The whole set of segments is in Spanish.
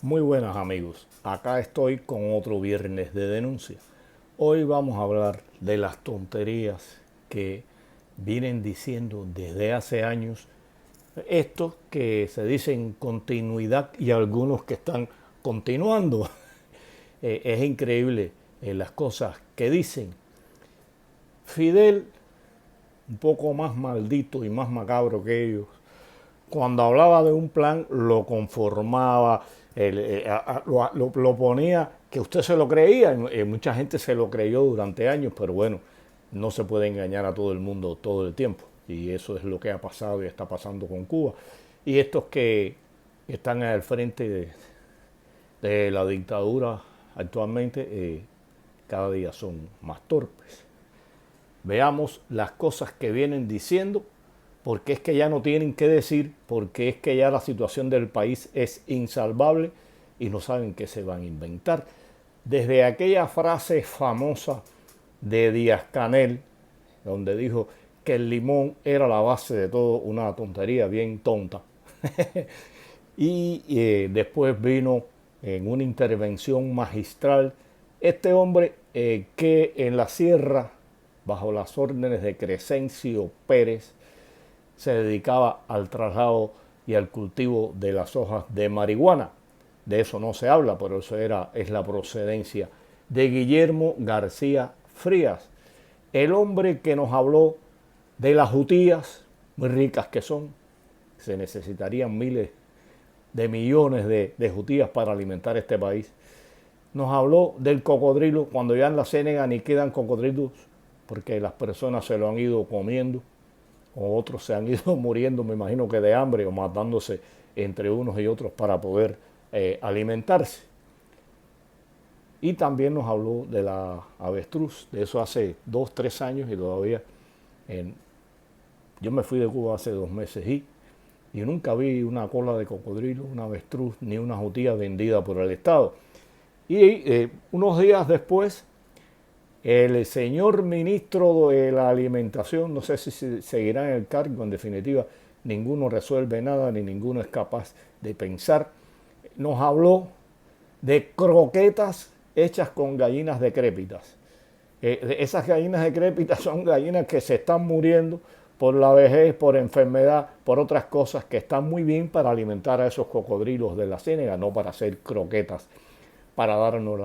Muy buenas amigos, acá estoy con otro viernes de denuncia. Hoy vamos a hablar de las tonterías que vienen diciendo desde hace años estos que se dicen continuidad y algunos que están continuando. Es increíble las cosas que dicen. Fidel, un poco más maldito y más macabro que ellos, cuando hablaba de un plan lo conformaba, lo ponía que usted se lo creía, mucha gente se lo creyó durante años, pero bueno, no se puede engañar a todo el mundo todo el tiempo, y eso es lo que ha pasado y está pasando con Cuba. Y estos que están al frente de la dictadura actualmente, cada día son más torpes. Veamos las cosas que vienen diciendo, porque es que ya no tienen qué decir, porque es que ya la situación del país es insalvable y no saben qué se van a inventar. Desde aquella frase famosa de Díaz-Canel, donde dijo que el limón era la base de todo, una tontería bien tonta. Y después vino en una intervención magistral este hombre que en la sierra, bajo las órdenes de Crescencio Pérez, se dedicaba al traslado y al cultivo de las hojas de marihuana. De eso no se habla, pero eso es la procedencia de Guillermo García Frías, el hombre que nos habló de las jutías, muy ricas que son. Se necesitarían miles de millones de jutías para alimentar este país. Nos habló del cocodrilo, cuando ya en la Ciénaga ni quedan cocodrilos, porque las personas se lo han ido comiendo, o otros se han ido muriendo, me imagino que de hambre, o matándose entre unos y otros para poder alimentarse. Y también nos habló de la avestruz, de eso hace 2, 3 años, y todavía yo me fui de Cuba hace 2 meses y nunca vi una cola de cocodrilo, una avestruz, ni una jutía vendida por el Estado. Y unos días después, el señor ministro de la Alimentación, no sé si seguirá en el cargo, en definitiva, ninguno resuelve nada, ni ninguno es capaz de pensar, nos habló de croquetas hechas con gallinas decrépitas. Esas gallinas decrépitas son gallinas que se están muriendo por la vejez, por enfermedad, por otras cosas que están muy bien para alimentar a esos cocodrilos de la Ciénaga, no para hacer croquetas, para darnos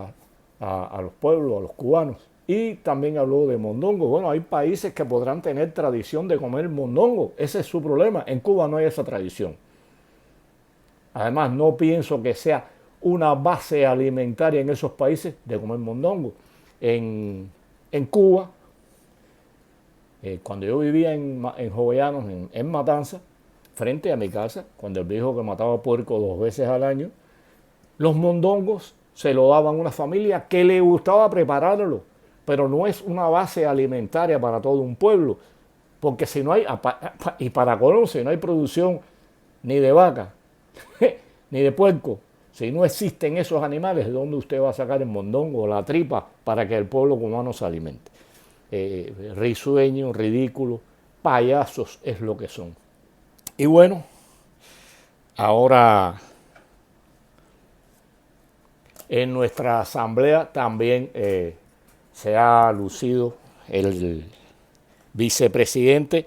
a los pueblos, a los cubanos. Y también habló de mondongo. Bueno, hay países que podrán tener tradición de comer mondongo. Ese es su problema. En Cuba no hay esa tradición. Además, no pienso que sea una base alimentaria en esos países de comer mondongo. En Cuba, cuando yo vivía en Jovellanos, en Matanza, frente a mi casa, cuando el viejo que mataba puerco 2 veces al año, los mondongos se lo daban a una familia que le gustaba prepararlo, pero no es una base alimentaria para todo un pueblo, porque si no hay, y para colmo, si no hay producción ni de vaca, ni de puerco, si no existen esos animales, ¿de dónde usted va a sacar el mondongo o la tripa para que el pueblo cubano se alimente? Risueños, ridículos, payasos es lo que son. Y bueno, ahora en nuestra asamblea también se ha lucido el vicepresidente,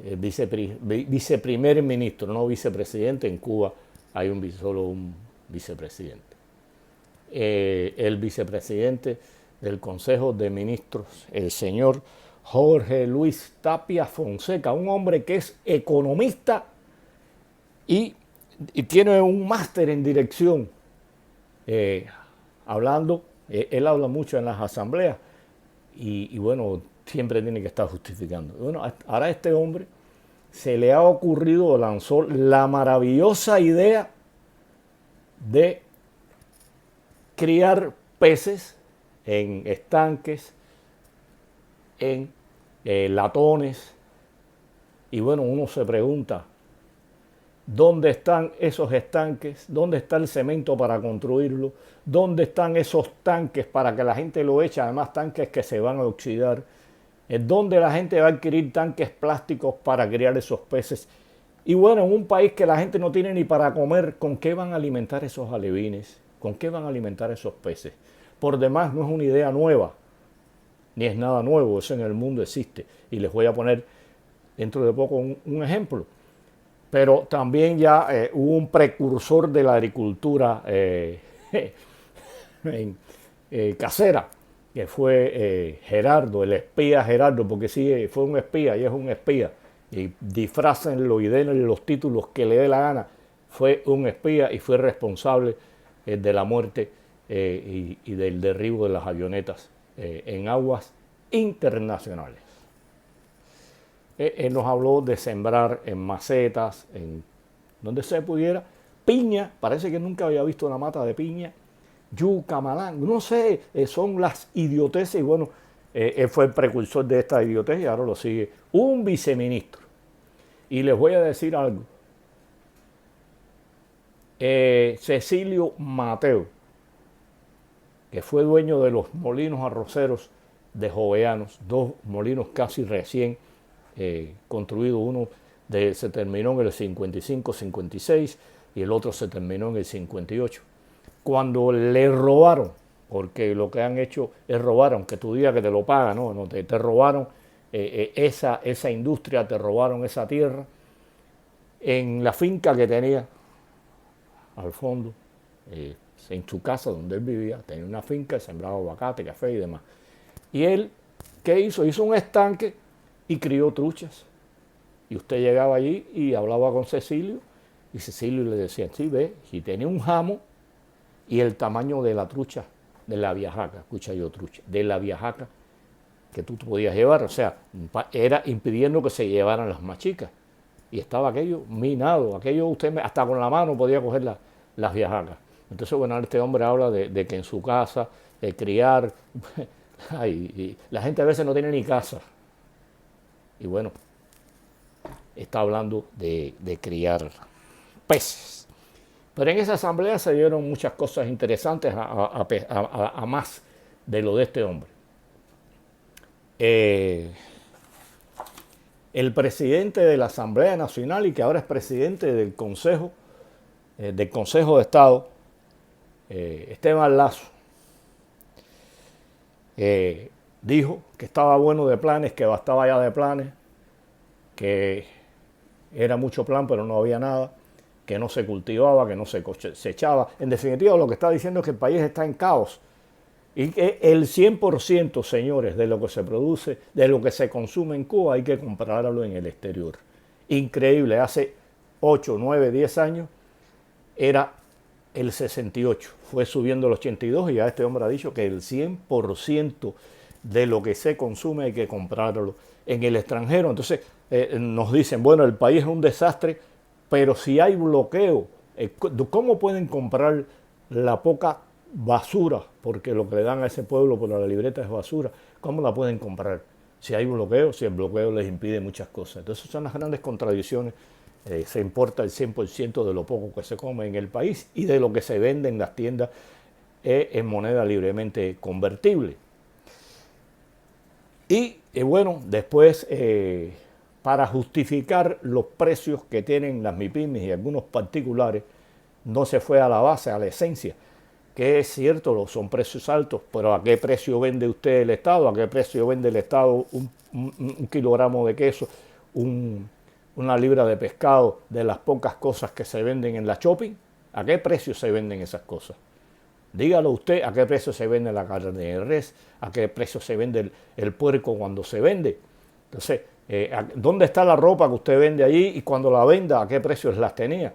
el viceprimer ministro, no vicepresidente. En Cuba hay solo un vicepresidente. El vicepresidente del Consejo de Ministros, el señor Jorge Luis Tapia Fonseca, un hombre que es economista y tiene un máster en dirección. Él habla mucho en las asambleas y bueno, siempre tiene que estar justificando. Bueno, ahora a este hombre se le ha ocurrido, lanzó la maravillosa idea de criar peces en estanques, en latones. Y bueno, uno se pregunta, ¿dónde están esos estanques? ¿Dónde está el cemento para construirlo? ¿Dónde están esos tanques para que la gente lo eche? Además, tanques que se van a oxidar. ¿Dónde la gente va a adquirir tanques plásticos para criar esos peces Y bueno, en un país que la gente no tiene ni para comer, ¿con qué van a alimentar esos alevines? ¿Con qué van a alimentar esos peces? Por demás, no es una idea nueva, ni es nada nuevo, eso en el mundo existe. Y les voy a poner dentro de poco un ejemplo. Pero también ya hubo un precursor de la agricultura casera, que fue Gerardo, el espía Gerardo, porque sí, fue un espía y es un espía. Y disfrácenlo y denle los títulos que le dé la gana. Fue un espía y fue responsable de la muerte y del derribo de las avionetas en aguas internacionales. Él nos habló de sembrar en macetas, en donde se pudiera, piña, parece que nunca había visto una mata de piña, yuca, malán, no sé, son las idioteces y bueno, él fue el precursor de esta idiotez y ahora lo sigue un viceministro. Y les voy a decir algo, Cecilio Mateo, que fue dueño de los molinos arroceros de Jovellanos, dos molinos casi recién construidos, uno se terminó en el 55-56 y el otro se terminó en el 58. Cuando le robaron, porque lo que han hecho es robar, aunque tú digas que te lo pagan, no te robaron esa industria, te robaron esa tierra, en la finca que tenía al fondo, en su casa donde él vivía, tenía una finca, sembraba aguacate, café y demás. Y él, ¿qué hizo? Hizo un estanque y crió truchas. Y usted llegaba allí y hablaba con Cecilio, y Cecilio le decía, sí, ve, y tenía un jamo y el tamaño de la trucha, de la viajaca, escucha yo trucha, de la viajaca que tú podías llevar, o sea, era impidiendo que se llevaran las más chicas. Y estaba aquello minado, aquello usted hasta con la mano podía coger las viajacas. Entonces, bueno, este hombre habla de que en su casa, de criar, y la gente a veces no tiene ni casa. Y bueno, está hablando de criar peces. Pero en esa asamblea se dieron muchas cosas interesantes a más de lo de este hombre. El presidente de la Asamblea Nacional y que ahora es presidente del Consejo de Estado, Esteban Lazo, dijo que estaba bueno de planes, que bastaba ya de planes, que era mucho plan pero no había nada, que no se cultivaba, que no se cosechaba. En definitiva, lo que está diciendo es que el país está en caos y que el 100%, señores, de lo que se produce, de lo que se consume en Cuba, hay que comprarlo en el exterior. Increíble, hace 8, 9, 10 años era el 68, fue subiendo el 82 y ya este hombre ha dicho que el 100% de lo que se consume hay que comprarlo en el extranjero. Entonces nos dicen, bueno, el país es un desastre, pero si hay bloqueo, ¿cómo pueden comprar la poca basura? Porque lo que le dan a ese pueblo por la libreta es basura. ¿Cómo la pueden comprar? Si hay bloqueo, si el bloqueo les impide muchas cosas. Entonces son las grandes contradicciones. Se importa el 100% de lo poco que se come en el país y de lo que se vende en las tiendas en moneda libremente convertible. Y bueno, después para justificar los precios que tienen las MIPYMES y algunos particulares, no se fue a la base, a la esencia, que es cierto, son precios altos, pero ¿a qué precio vende usted el Estado? ¿A qué precio vende el Estado un kilogramo de queso, una libra de pescado, de las pocas cosas que se venden en la shopping? ¿A qué precio se venden esas cosas? Dígalo usted, ¿a qué precio se vende la carne de res? ¿A qué precio se vende el puerco cuando se vende? Entonces, ¿dónde está la ropa que usted vende allí y cuando la venda, a qué precios las tenía?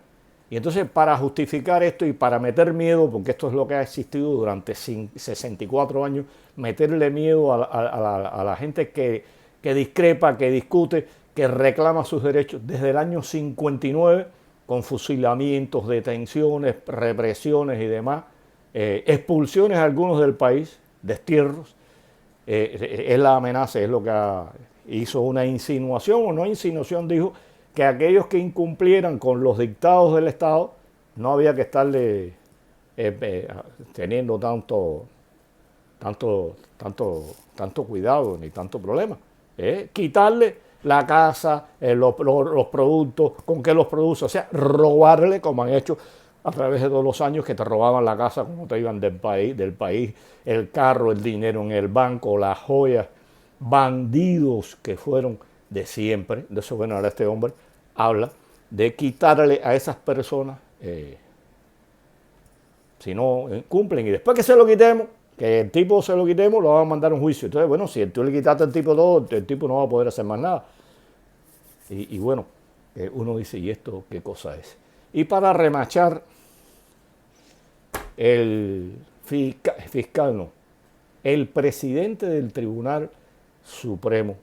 Y entonces, para justificar esto y para meter miedo, porque esto es lo que ha existido durante 64 años, meterle miedo a la gente que discrepa, que discute, que reclama sus derechos desde el año 59, con fusilamientos, detenciones, represiones y demás, expulsiones a algunos del país, destierros, es la amenaza, es lo que hizo una insinuación, o no insinuación, dijo que aquellos que incumplieran con los dictados del Estado no había que estarle teniendo tanto cuidado ni tanto problema. Quitarle la casa, los productos, con qué los produce, o sea, robarle como han hecho a través de todos los años, que te robaban la casa cuando te iban del país, el carro, el dinero en el banco, las joyas, bandidos que fueron de siempre. De eso, bueno, ahora este hombre habla de quitarle a esas personas, si no cumplen, y después que se lo quitemos, que el tipo se lo quitemos, lo van a mandar a un juicio. Entonces, bueno, si tú le quitaste al tipo todo, el tipo no va a poder hacer más nada. Y bueno, uno dice, ¿y esto qué cosa es? Y para remachar, el fiscal, no, el presidente del Tribunal Supremo,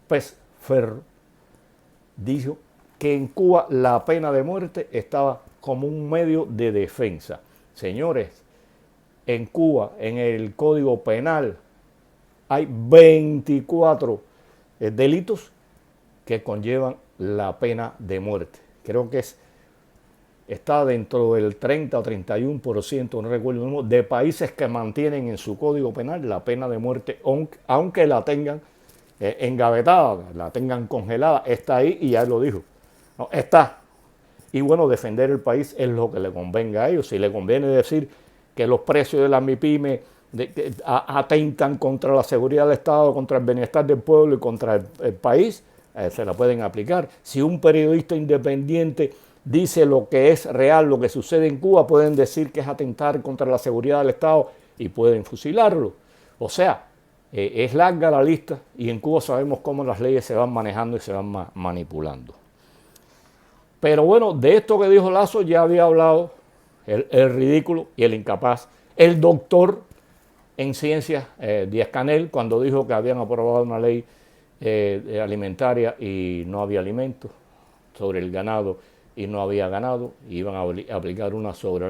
Pez Ferro, dijo que en Cuba la pena de muerte estaba como un medio de defensa. Señores, en Cuba, en el Código Penal, hay 24 delitos que conllevan la pena de muerte. Creo que está dentro del 30 o 31%, no recuerdo el número, de países que mantienen en su Código Penal la pena de muerte, aunque la tengan engavetada, la tengan congelada, está ahí y ya lo dijo. No, está. Y bueno, defender el país es lo que le convenga a ellos. Si le conviene decir que los precios de las MIPYME atentan contra la seguridad del Estado, contra el bienestar del pueblo y contra el país, se la pueden aplicar. Si un periodista independiente dice lo que es real, lo que sucede en Cuba, pueden decir que es atentar contra la seguridad del Estado y pueden fusilarlo. O sea, es larga la lista y en Cuba sabemos cómo las leyes se van manejando y se van manipulando. Pero bueno, de esto que dijo Lazo ya había hablado el ridículo y el incapaz, el doctor en ciencias, Díaz-Canel, cuando dijo que habían aprobado una ley alimentaria y no había alimentos, sobre el ganado y no había ganado, y iban a aplicar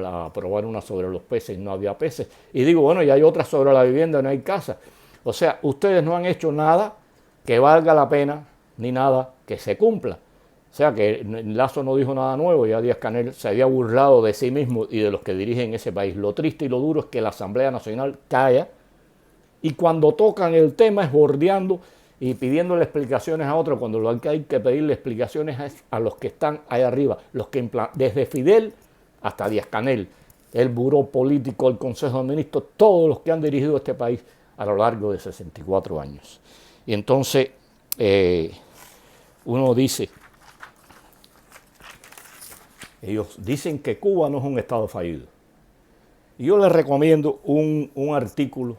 aprobar una sobre los peces y no había peces. Y digo, bueno, y hay otra sobre la vivienda, no hay casa. O sea, ustedes no han hecho nada que valga la pena, ni nada que se cumpla. O sea que Lazo no dijo nada nuevo, ya Díaz-Canel se había burlado de sí mismo y de los que dirigen ese país. Lo triste y lo duro es que la Asamblea Nacional calla y cuando tocan el tema es bordeando y pidiéndole explicaciones a otros, cuando lo que hay que pedirle explicaciones es a los que están ahí arriba, los que desde Fidel hasta Díaz-Canel, el buró político, el Consejo de Ministros, todos los que han dirigido este país a lo largo de 64 años. Y entonces uno dice, ellos dicen que Cuba no es un estado fallido. Y yo les recomiendo un artículo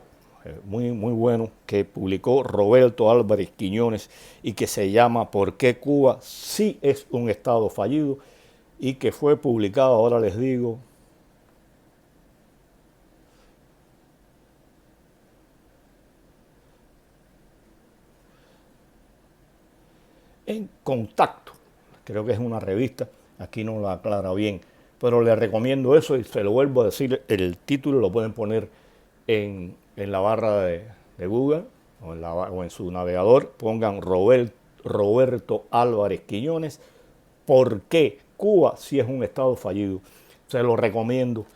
muy bueno que publicó Roberto Álvarez Quiñones y que se llama ¿Por qué Cuba sí es un estado fallido? Y que fue publicado, ahora les digo, en Contacto. Creo que es una revista, aquí no la aclara bien, pero les recomiendo eso y se lo vuelvo a decir, el título lo pueden poner en la barra de Google o en su navegador, pongan Roberto Álvarez Quiñones, ¿por qué Cuba sí es un estado fallido? Se lo recomiendo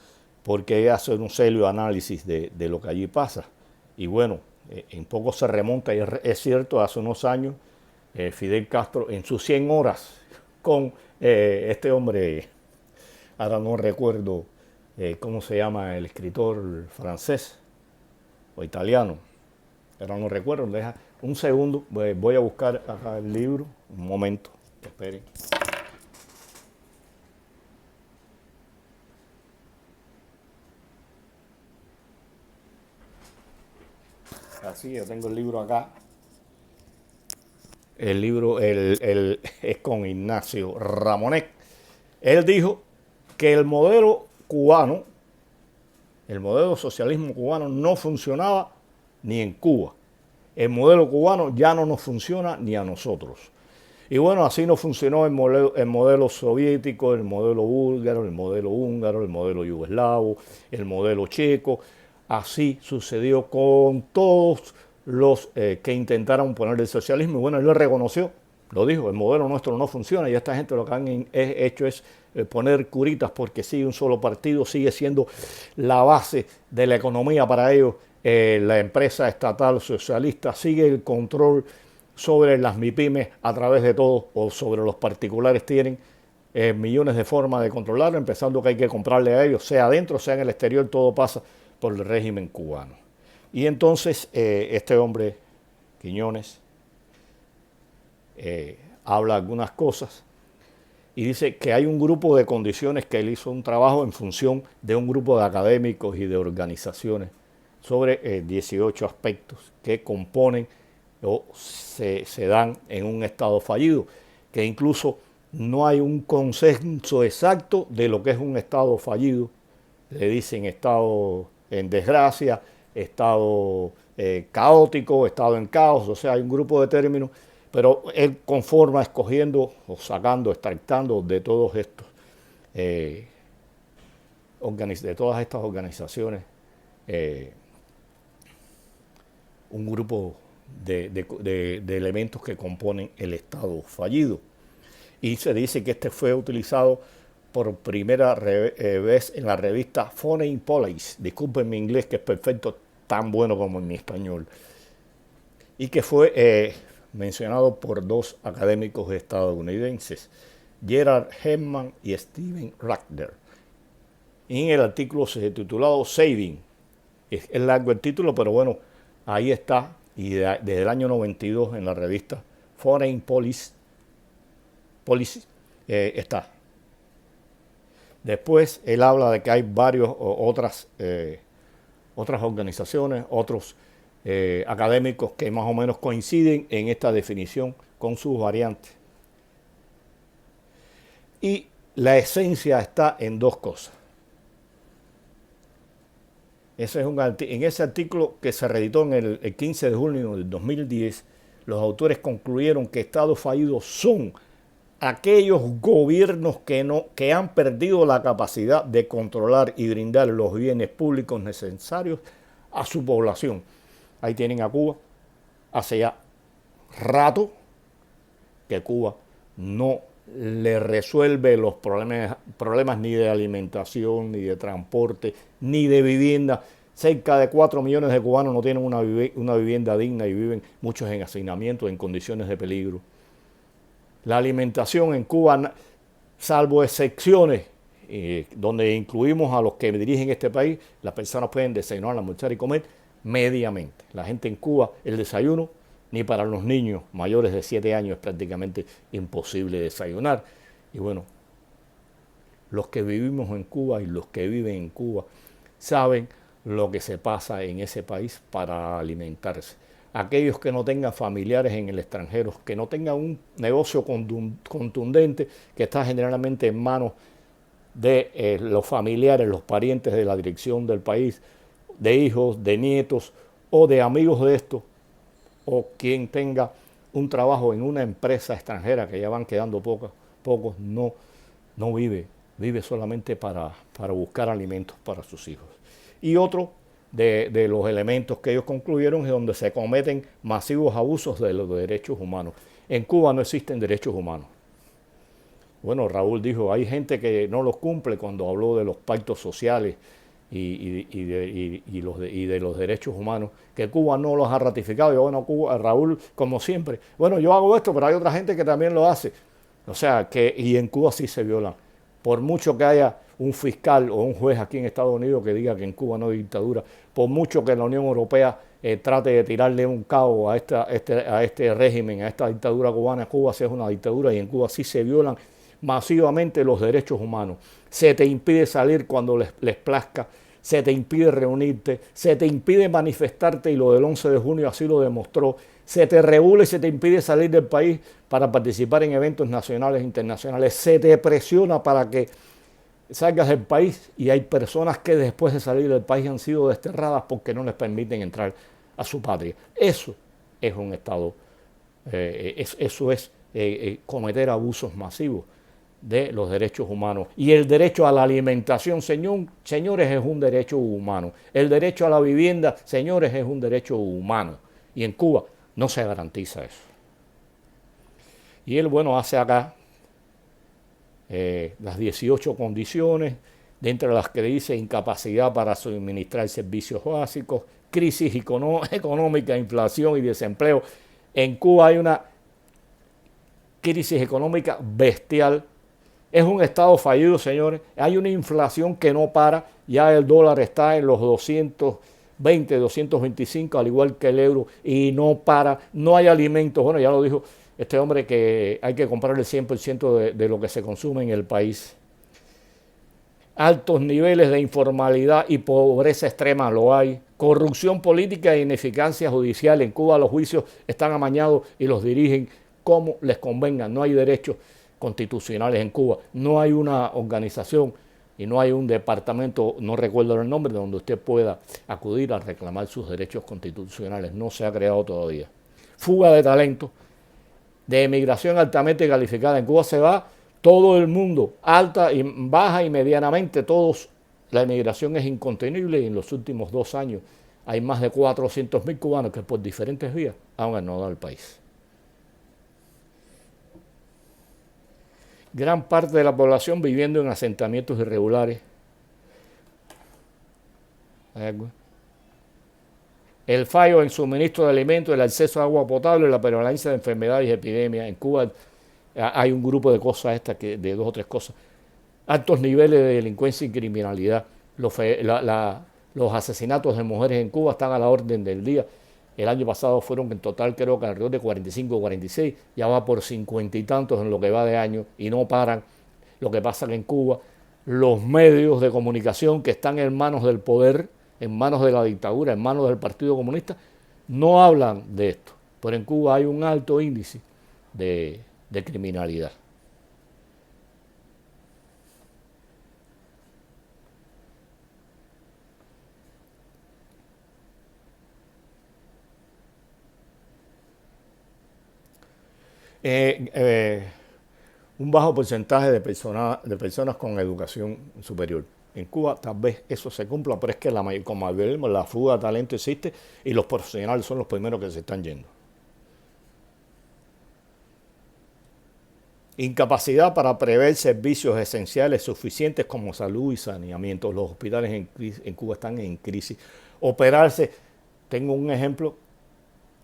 porque hace un serio análisis de lo que allí pasa. Y bueno, en poco se remonta, y es cierto, hace unos años Fidel Castro en sus 100 horas con este hombre, ahora no recuerdo cómo se llama el escritor francés o italiano, ahora no recuerdo, deja un segundo, voy a buscar acá el libro, un momento, esperen. Así, yo tengo el libro acá. El libro es con Ignacio Ramonet. Él dijo que el modelo cubano, el modelo socialismo cubano no funcionaba ni en Cuba. El modelo cubano ya no nos funciona ni a nosotros. Y bueno, así no funcionó el modelo soviético, el modelo búlgaro, el modelo húngaro, el modelo yugoslavo, el modelo checo. Así sucedió con todos los que intentaron poner el socialismo. Y bueno, él lo reconoció, lo dijo, el modelo nuestro no funciona y esta gente lo que han hecho es poner curitas porque sigue un solo partido, sigue siendo la base de la economía para ellos, la empresa estatal socialista, sigue el control sobre las MIPYMES a través de todo, o sobre los particulares tienen millones de formas de controlarlo, empezando que hay que comprarle a ellos, sea adentro, sea en el exterior, todo pasa por el régimen cubano. Y entonces este hombre, Quiñones, habla algunas cosas y dice que hay un grupo de condiciones que él hizo un trabajo en función de un grupo de académicos y de organizaciones sobre 18 aspectos que componen o se dan en un estado fallido, que incluso no hay un consenso exacto de lo que es un estado fallido. Le dicen estado en desgracia, estado caótico, estado en caos, o sea, hay un grupo de términos, pero él conforma escogiendo o sacando, extractando de todos estos, de todas estas organizaciones, un grupo de elementos que componen el estado fallido. Y se dice que este fue utilizado por primera vez en la revista Foreign Policy, disculpen mi inglés que es perfecto, tan bueno como en mi español, y que fue mencionado por dos académicos estadounidenses, Gerald Herman y Steven Rattner. Y en el artículo se titulado Saving, es largo el título, pero bueno, ahí está, y desde el año 92 en la revista Foreign Policy está. Después él habla de que hay varias otras organizaciones, otros académicos que más o menos coinciden en esta definición con sus variantes. Y la esencia está en dos cosas. En ese artículo que se reeditó en el 15 de junio del 2010, los autores concluyeron que estados fallidos son aquellos gobiernos que han perdido la capacidad de controlar y brindar los bienes públicos necesarios a su población. Ahí tienen a Cuba. Hace ya rato que Cuba no le resuelve los problemas ni de alimentación, ni de transporte, ni de vivienda. Cerca de 4 millones de cubanos no tienen una vivienda digna y viven muchos en hacinamiento, en condiciones de peligro. La alimentación en Cuba, salvo excepciones, donde incluimos a los que dirigen este país, las personas pueden desayunar, almorzar y comer mediamente. La gente en Cuba, el desayuno, ni para los niños mayores de 7 años es prácticamente imposible desayunar. Y bueno, los que vivimos en Cuba y los que viven en Cuba saben lo que se pasa en ese país para alimentarse. Aquellos que no tengan familiares en el extranjero, que no tengan un negocio contundente que está generalmente en manos de los familiares, los parientes de la dirección del país, de hijos, de nietos o de amigos de estos, o quien tenga un trabajo en una empresa extranjera, que ya van quedando pocos, no vive solamente para buscar alimentos para sus hijos. Y otro de los elementos que ellos concluyeron es donde se cometen masivos abusos de los derechos humanos. En Cuba no existen derechos humanos. Bueno, Raúl dijo, hay gente que no los cumple cuando habló de los pactos sociales y de los derechos humanos, que Cuba no los ha ratificado. Y bueno, Cuba, Raúl, como siempre, bueno, yo hago esto, pero hay otra gente que también lo hace. O sea, y en Cuba sí se violan. Por mucho que haya un fiscal o un juez aquí en Estados Unidos que diga que en Cuba no hay dictadura, por mucho que la Unión Europea trate de tirarle un cabo a este régimen, a esta dictadura cubana, Cuba sí es una dictadura y en Cuba sí se violan masivamente los derechos humanos. Se te impide salir cuando les plazca, se te impide reunirte, se te impide manifestarte, y lo del 11 de junio así lo demostró. Se te regula y se te impide salir del país para participar en eventos nacionales e internacionales. Se te presiona para que salgas del país, y hay personas que después de salir del país han sido desterradas porque no les permiten entrar a su patria. Eso es un Estado, eso es cometer abusos masivos de los derechos humanos. Y el derecho a la alimentación, señores, es un derecho humano. El derecho a la vivienda, señores, es un derecho humano. Y en Cuba no se garantiza eso. Y él, bueno, hace acá las 18 condiciones, dentro de las que dice incapacidad para suministrar servicios básicos, crisis económica, inflación y desempleo. En Cuba hay una crisis económica bestial. Es un estado fallido, señores. Hay una inflación que no para. Ya el dólar está en los 220, 225, al igual que el euro, y no para. No hay alimentos. Bueno, ya lo dijo este hombre que hay que comprar el 100% de lo que se consume en el país. Altos niveles de informalidad y pobreza extrema lo hay. Corrupción política e ineficacia judicial. En Cuba los juicios están amañados y los dirigen como les convenga. No hay derechos constitucionales en Cuba. No hay una organización y no hay un departamento, no recuerdo el nombre, donde usted pueda acudir a reclamar sus derechos constitucionales. No se ha creado todavía. Fuga de talento, de emigración altamente calificada. En Cuba se va todo el mundo, alta y baja y medianamente todos. La emigración es incontenible y en los últimos 2 años hay más de 400.000 cubanos que por diferentes vías han ganado al país. Gran parte de la población viviendo en asentamientos irregulares. El fallo en suministro de alimentos, el acceso a agua potable, la prevalencia de enfermedades y epidemias. En Cuba hay un grupo de cosas estas, de 2 o 3 cosas. Altos niveles de delincuencia y criminalidad. Los asesinatos de mujeres en Cuba están a la orden del día. El año pasado fueron en total creo que alrededor de 45 o 46. Ya va por 50 y tantos en lo que va de año y no paran. Lo que pasa en Cuba, los medios de comunicación que están en manos del poder, en manos de la dictadura, en manos del Partido Comunista, no hablan de esto. Pero en Cuba hay un alto índice de criminalidad. Un bajo porcentaje de personas con educación superior. En Cuba tal vez eso se cumpla, pero es que como vemos, la fuga de talento existe y los profesionales son los primeros que se están yendo. Incapacidad para prever servicios esenciales suficientes como salud y saneamiento. Los hospitales en Cuba están en crisis. Operarse, tengo un ejemplo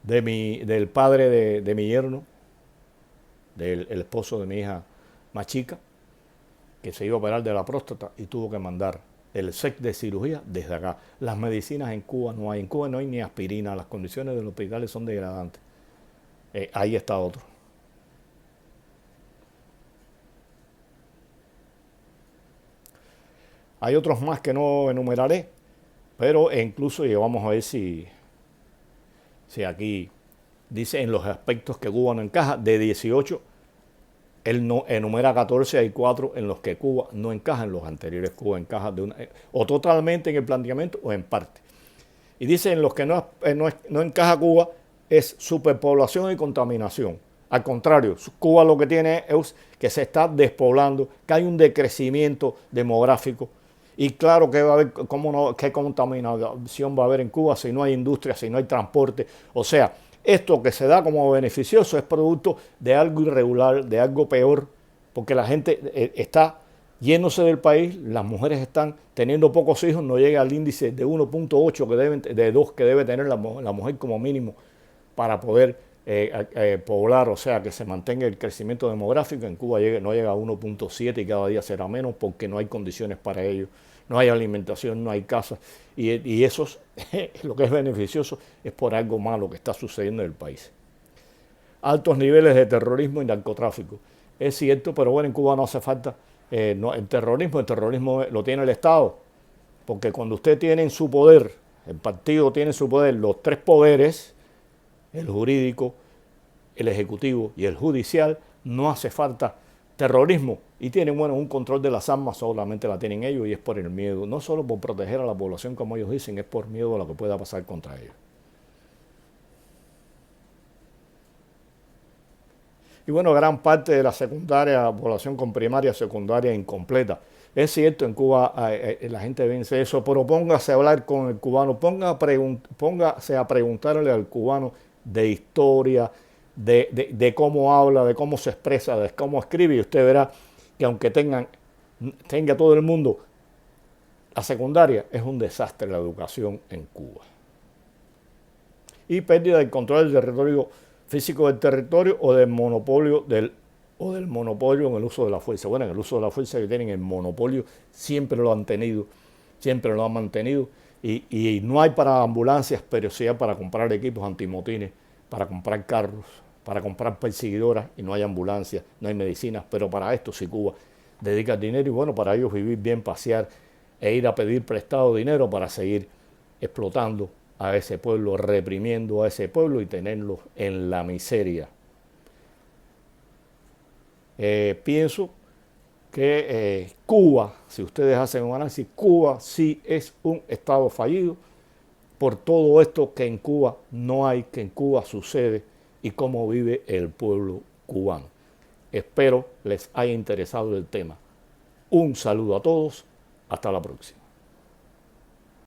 del padre de mi yerno, del esposo de mi hija más chica, que se iba a operar de la próstata y tuvo que mandar el set de cirugía desde acá. Las medicinas en Cuba no hay. En Cuba no hay ni aspirina. Las condiciones de los hospitales son degradantes. Ahí está otro. Hay otros más que no enumeraré, pero incluso vamos a ver si aquí dice en los aspectos que Cuba no encaja. De 18, él no enumera 14, hay 4 en los que Cuba no encaja. En los anteriores Cuba encaja o totalmente en el planteamiento o en parte. Y dice en los que no encaja Cuba es superpoblación y contaminación. Al contrario, Cuba lo que tiene es que se está despoblando, que hay un decrecimiento demográfico. Y claro que va a haber, ¿qué contaminación va a haber en Cuba si no hay industria, si no hay transporte? O sea, esto que se da como beneficioso es producto de algo irregular, de algo peor, porque la gente está yéndose del país, las mujeres están teniendo pocos hijos, no llega al índice de 1.8 de 2 que debe tener la mujer como mínimo para poder poblar, o sea, que se mantenga el crecimiento demográfico. En Cuba no llega a 1.7 y cada día será menos porque no hay condiciones para ello, no hay alimentación, no hay casa, y eso es lo que es beneficioso, es por algo malo que está sucediendo en el país. Altos niveles de terrorismo y narcotráfico. Es cierto, pero bueno, en Cuba no hace falta el terrorismo lo tiene el Estado, porque cuando usted tiene en su poder, el partido tiene en su poder los 3 poderes, el jurídico, el ejecutivo y el judicial, no hace falta terrorismo. Y tienen, un control de las armas, solamente la tienen ellos y es por el miedo. No solo por proteger a la población, como ellos dicen, es por miedo a lo que pueda pasar contra ellos. Y bueno, gran parte de la población con primaria, secundaria incompleta. Es cierto, en Cuba la gente vence eso, pero póngase a hablar con el cubano, póngase a preguntarle al cubano de historia, de cómo habla, de cómo se expresa, de cómo escribe, y usted verá que aunque tenga todo el mundo la secundaria, es un desastre la educación en Cuba. Y pérdida del control del territorio físico del territorio o del monopolio del monopolio en el uso de la fuerza. Bueno, en el uso de la fuerza que tienen el monopolio siempre lo han tenido, siempre lo han mantenido y no hay para ambulancias, pero sí hay para comprar equipos antimotines, para comprar carros, para comprar perseguidoras y no hay ambulancias, no hay medicinas, pero para esto sí Cuba dedica el dinero y bueno, para ellos vivir bien, pasear e ir a pedir prestado dinero para seguir explotando a ese pueblo, reprimiendo a ese pueblo y tenerlos en la miseria. Pienso que Cuba, si ustedes hacen un análisis, Cuba sí es un estado fallido por todo esto que en Cuba no hay, que en Cuba sucede y cómo vive el pueblo cubano. Espero les haya interesado el tema. Un saludo a todos, hasta la próxima.